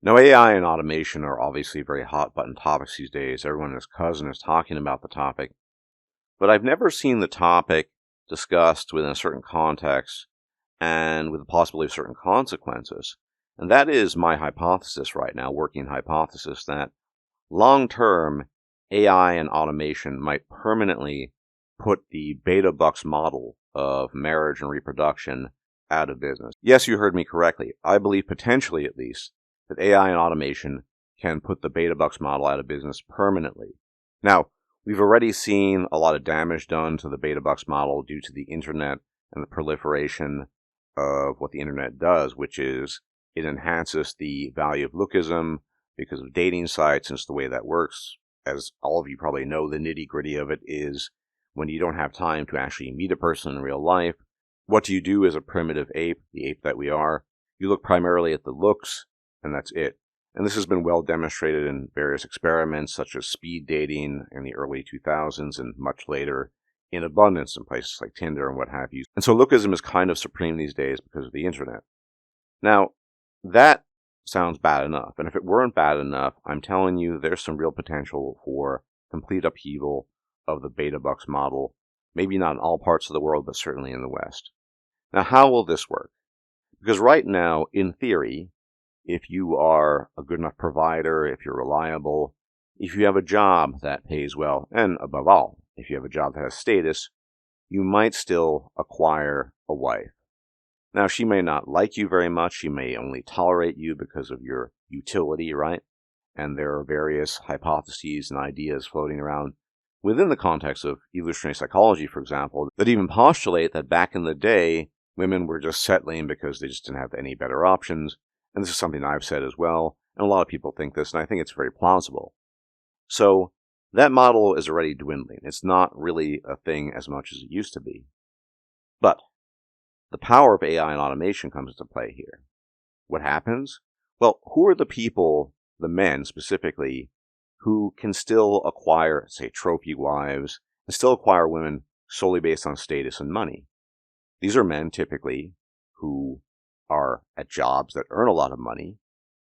Now, AI and automation are obviously very hot button topics these days. Everyone and his cousin is talking about the topic. But I've never seen the topic discussed within a certain context and with the possibility of certain consequences. And that is my hypothesis right now, working hypothesis, that long-term AI and automation might permanently put the beta bucks model of marriage and reproduction out of business. Yes, you heard me correctly. I believe, potentially at least, that AI and automation can put the beta bucks model out of business permanently. Now, we've already seen a lot of damage done to the beta bucks model due to the internet and the proliferation of what the internet does, which is it enhances the value of lookism because of dating sites, and it's the way that works. As all of you probably know, the nitty-gritty of it is when you don't have time to actually meet a person in real life, what do you do as a primitive ape, the ape that we are? You look primarily at the looks, and that's it. And this has been well demonstrated in various experiments, such as speed dating in the early 2000s and much later in abundance in places like Tinder and what have you. And so lookism is kind of supreme these days because of the internet. Now, that sounds bad enough. And if it weren't bad enough, I'm telling you there's some real potential for complete upheaval of the beta bucks model. Maybe not in all parts of the world, but certainly in the West. Now, how will this work? Because right now, in theory, if you are a good enough provider, if you're reliable, if you have a job that pays well, and above all, if you have a job that has status, you might still acquire a wife. Now, she may not like you very much. She may only tolerate you because of your utility, right? And there are various hypotheses and ideas floating around within the context of evolutionary psychology, for example, that even postulate that back in the day, women were just settling because they just didn't have any better options. And this is something I've said as well, and a lot of people think this, and I think it's very plausible. So that model is already dwindling. It's not really a thing as much as it used to be. But the power of AI and automation comes into play here. What happens? Well, who are the people, the men specifically, who can still acquire, say, trophy wives, and still acquire women solely based on status and money? These are men, typically, who are at jobs that earn a lot of money,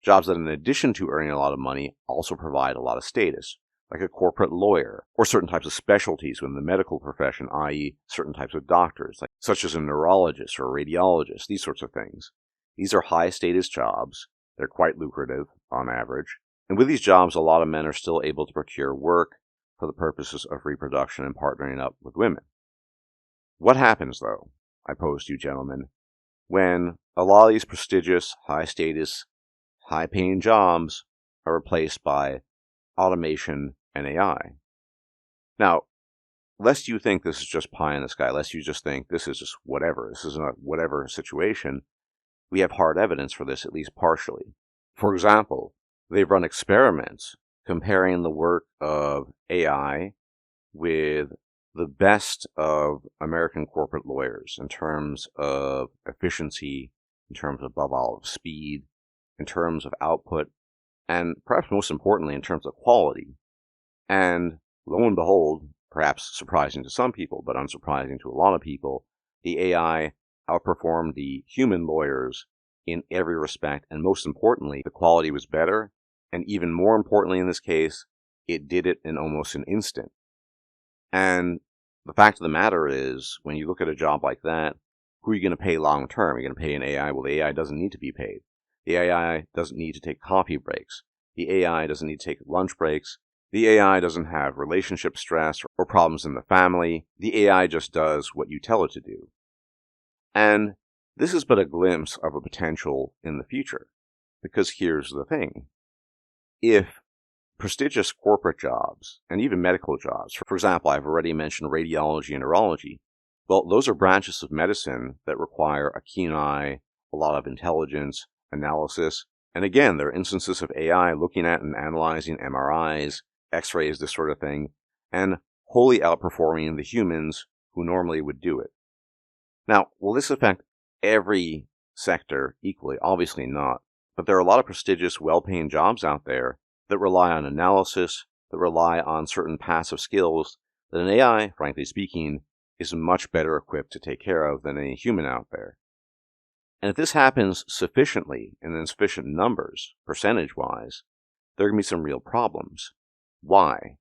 jobs that in addition to earning a lot of money also provide a lot of status, like a corporate lawyer, or certain types of specialties within the medical profession, i.e. certain types of doctors, such as a neurologist or a radiologist, these sorts of things. These are high status jobs. They're quite lucrative on average. And with these jobs, a lot of men are still able to procure work for the purposes of reproduction and partnering up with women. What happens, though, I pose to you gentlemen, when a lot of these prestigious, high-status, high-paying jobs are replaced by automation and AI? Now, lest you think this is just pie in the sky, lest you just think this is just whatever, this isn't a whatever situation, we have hard evidence for this, at least partially. For example, they've run experiments comparing the work of AI with the best of American corporate lawyers in terms of efficiency, in terms of, above all, of speed, in terms of output, and perhaps most importantly, in terms of quality. And lo and behold, perhaps surprising to some people, but unsurprising to a lot of people, the AI outperformed the human lawyers in every respect, and most importantly, the quality was better, and even more importantly in this case, it did it in almost an instant. And the fact of the matter is, when you look at a job like that, who are you going to pay long term? You're going to pay an AI? Well, the AI doesn't need to be paid. The AI doesn't need to take coffee breaks. The AI doesn't need to take lunch breaks. The AI doesn't have relationship stress or problems in the family. The AI just does what you tell it to do. And this is but a glimpse of a potential in the future. Because here's the thing. If prestigious corporate jobs, and even medical jobs, for example, I've already mentioned radiology and neurology, well, those are branches of medicine that require a keen eye, a lot of intelligence, analysis, and again, there are instances of AI looking at and analyzing MRIs, X-rays, this sort of thing, and wholly outperforming the humans who normally would do it. Now, will this affect every sector equally? Obviously not, but there are a lot of prestigious, well-paying jobs out there that rely on analysis, that rely on certain passive skills that an AI, frankly speaking, is much better equipped to take care of than any human out there. And if this happens sufficiently and in sufficient numbers, percentage-wise, there are going to be some real problems. Why?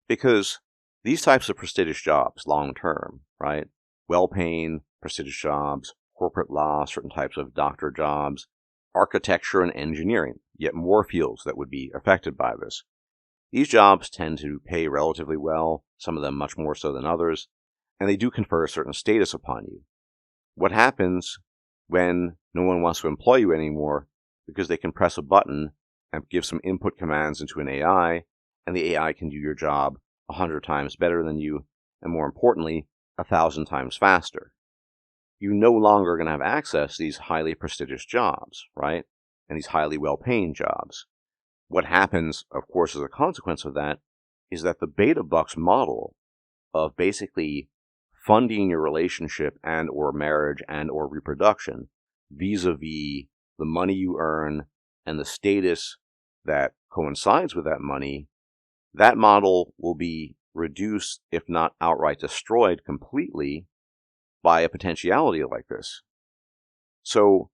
Because these types of prestigious jobs, long-term, right? Well-paying, prestigious jobs, corporate law, certain types of doctor jobs, architecture and engineering, yet more fields that would be affected by this. These jobs tend to pay relatively well, some of them much more so than others, and they do confer a certain status upon you. What happens when no one wants to employ you anymore because they can press a button and give some input commands into an AI, and the AI can do your job 100 times better than you, and more importantly, 1,000 times faster? You no longer are going to have access to these highly prestigious jobs, right? And these highly well-paying jobs. What happens, of course, as a consequence of that, is that the beta bucks model of basically funding your relationship and or marriage and or reproduction vis-a-vis the money you earn and the status that coincides with that money, that model will be reduced, if not outright destroyed completely, by a potentiality like this. So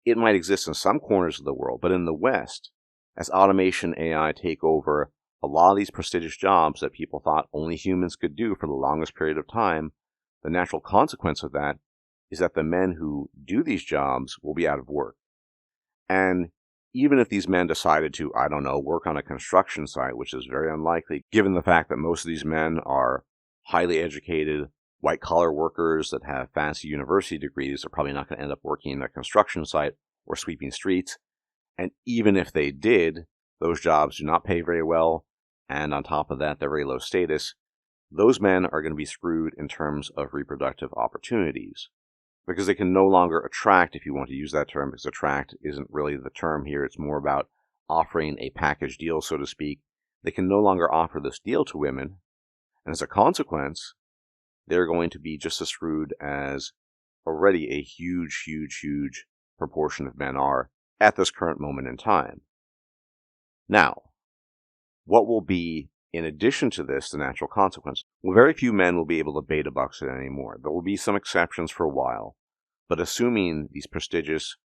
it might exist in some corners of the world, but in the West, as automation AI take over a lot of these prestigious jobs that people thought only humans could do for the longest period of time, the natural consequence of that is that the men who do these jobs will be out of work. And even if these men decided to, I don't know, work on a construction site, which is very unlikely, given the fact that most of these men are highly educated, white-collar workers that have fancy university degrees, are probably not going to end up working in a construction site or sweeping streets. And even if they did, those jobs do not pay very well, and on top of that, they're very low status. Those men are going to be screwed in terms of reproductive opportunities, because they can no longer attract, if you want to use that term, because attract isn't really the term here. It's more about offering a package deal, so to speak. They can no longer offer this deal to women, and as a consequence, they're going to be just as screwed as already a huge proportion of men are at this current moment in time. Now, what will be, in addition to this, the natural consequence? Well, very few men will be able to beta bucks it anymore. There will be some exceptions for a while, but assuming these prestigious,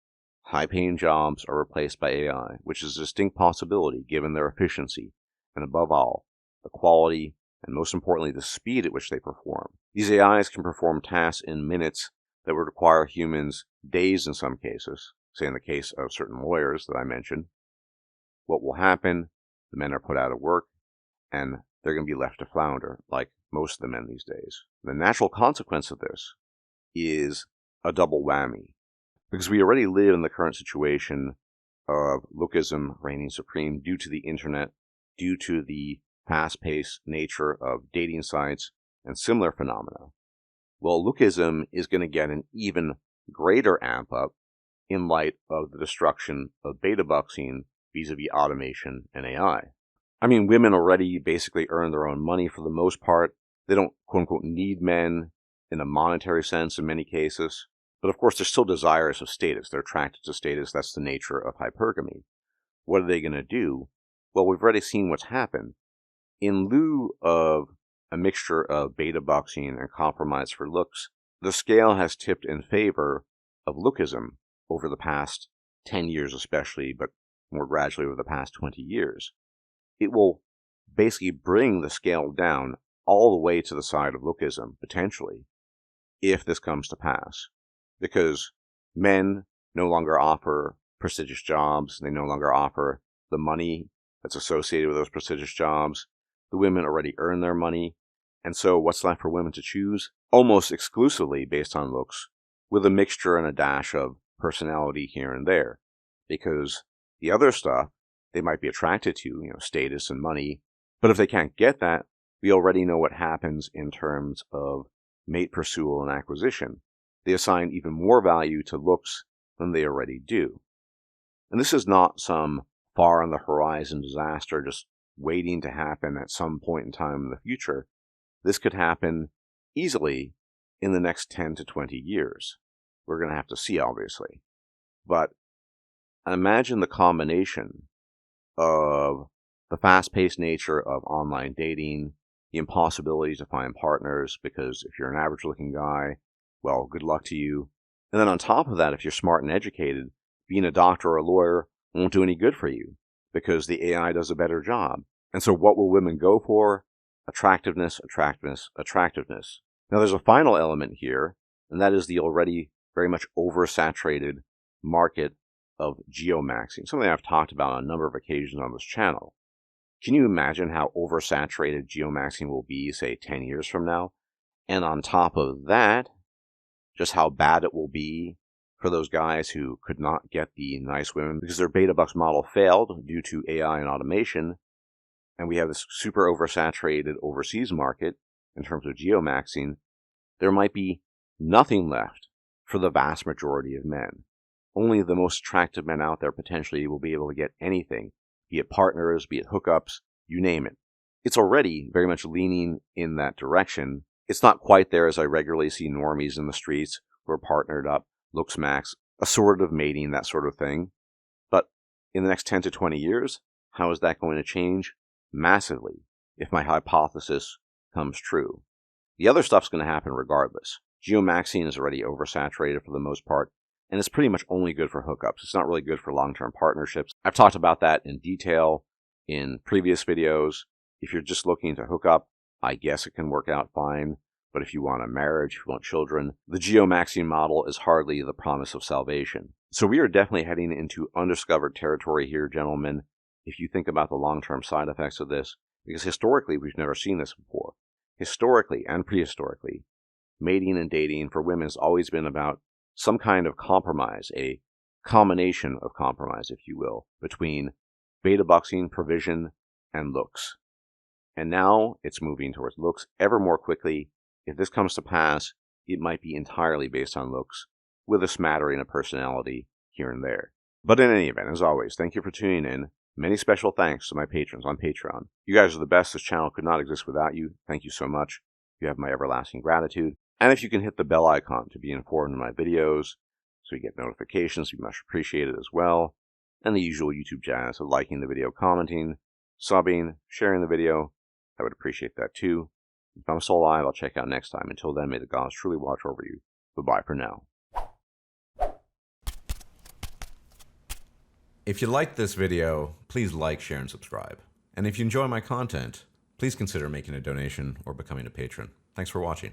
high-paying jobs are replaced by AI, which is a distinct possibility given their efficiency, and above all, the quality, and most importantly, the speed at which they perform. These AIs can perform tasks in minutes that would require humans days in some cases, say in the case of certain lawyers that I mentioned. What will happen? The men are put out of work, and they're going to be left to flounder, like most of the men these days. The natural consequence of this is a double whammy, because we already live in the current situation of lookism reigning supreme due to the internet, due to the fast-paced nature of dating sites and similar phenomena. Well, lookism is going to get an even greater amp up in light of the destruction of beta bucksing vis-a-vis automation and AI. I mean, women already basically earn their own money for the most part. They don't, quote-unquote, need men in a monetary sense in many cases. But of course, they're still desirous of status. They're attracted to status. That's the nature of hypergamy. What are they going to do? Well, we've already seen what's happened. In lieu of a mixture of beta bucksing and compromise for looks, the scale has tipped in favor of lookism over the past 10 years especially, but more gradually over the past 20 years. It will basically bring the scale down all the way to the side of lookism, potentially, if this comes to pass. Because men no longer offer prestigious jobs, they no longer offer the money that's associated with those prestigious jobs. The women already earn their money, and so what's left for women to choose? Almost exclusively based on looks, with a mixture and a dash of personality here and there. Because the other stuff, they might be attracted to, status and money, but if they can't get that, we already know what happens in terms of mate pursuit and acquisition. They assign even more value to looks than they already do. And this is not some far on the horizon disaster just waiting to happen at some point in time in the future. This could happen easily in the next 10 to 20 years. We're going to have to see, obviously. But imagine the combination of the fast-paced nature of online dating, the impossibility to find partners, because if you're an average-looking guy, well, good luck to you. And then on top of that, if you're smart and educated, being a doctor or a lawyer won't do any good for you because the AI does a better job. And so what will women go for? Attractiveness, attractiveness, attractiveness. Now there's a final element here, and that is the already very much oversaturated market of geomaxing, something I've talked about on a number of occasions on this channel. Can you imagine how oversaturated geomaxing will be, say, 10 years from now? And on top of that, just how bad it will be for those guys who could not get the nice women because their beta bucks model failed due to AI and automation. And we have this super oversaturated overseas market in terms of geomaxing. There might be nothing left for the vast majority of men. Only the most attractive men out there potentially will be able to get anything, be it partners, be it hookups, you name it. It's already very much leaning in that direction. It's not quite there, as I regularly see normies in the streets who are partnered up, looks max, assortative mating, that sort of thing. But in the next 10 to 20 years, how is that going to change? Massively, if my hypothesis comes true. The other stuff's going to happen regardless. Geomaxing is already oversaturated for the most part, and it's pretty much only good for hookups. It's not really good for long-term partnerships. I've talked about that in detail in previous videos. If you're just looking to hook up, I guess it can work out fine. But if you want a marriage, if you want children, the geomaxing model is hardly the promise of salvation. So we are definitely heading into undiscovered territory here, gentlemen, if you think about the long-term side effects of this, because historically we've never seen this before. Historically and prehistorically, mating and dating for women has always been about some kind of compromise, a combination of compromise, if you will, between beta bucksing, provision, and looks. And now it's moving towards looks ever more quickly. If this comes to pass, it might be entirely based on looks, with a smattering of personality here and there. But in any event, as always, thank you for tuning in. Many special thanks to my patrons on Patreon. You guys are the best. This channel could not exist without you. Thank you so much. You have my everlasting gratitude. And if you can hit the bell icon to be informed of my videos, so you get notifications, you'd be much appreciated as well. And the usual YouTube jazz of liking the video, commenting, subbing, sharing the video. I would appreciate that too. If I'm still alive, I'll check out next time. Until then, may the gods truly watch over you. Bye-bye for now. If you liked this video, please like, share, and subscribe. And if you enjoy my content, please consider making a donation or becoming a patron. Thanks for watching.